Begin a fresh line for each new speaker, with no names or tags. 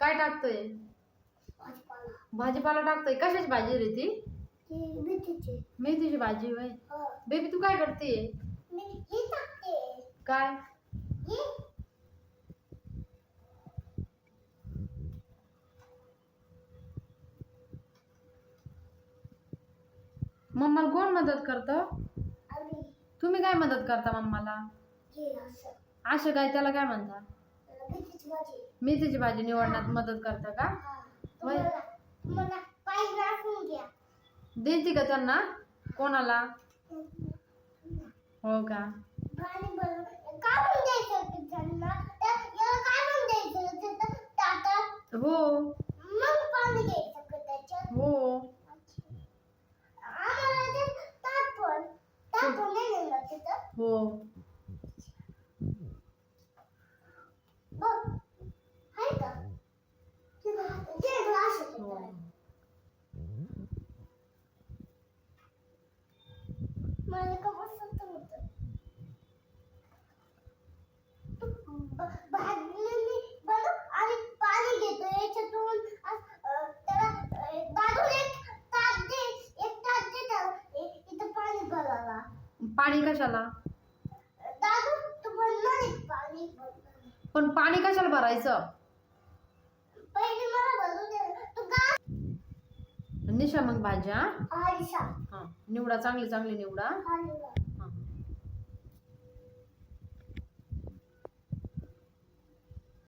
काय टाकतोय? भाजीपाला टाकतोय. कशाची भाजी रे ती? मेथीची भाजी होय. बेबी तू काय करतेय? काय? मम्माला कोण मदत करतं? तुम्ही काय मदत करता मम्माला? असं काय, त्याला काय म्हणता? मेथीची भाजी निवडण्यात मदत करता का? देते का त्यांना? कोणाला? हो का? हो हो. हो. पाणी कशाला? पण पाणी कशाला भरायचं? निशा मग भाज्या निवडा, चांगली चांगली निवडा.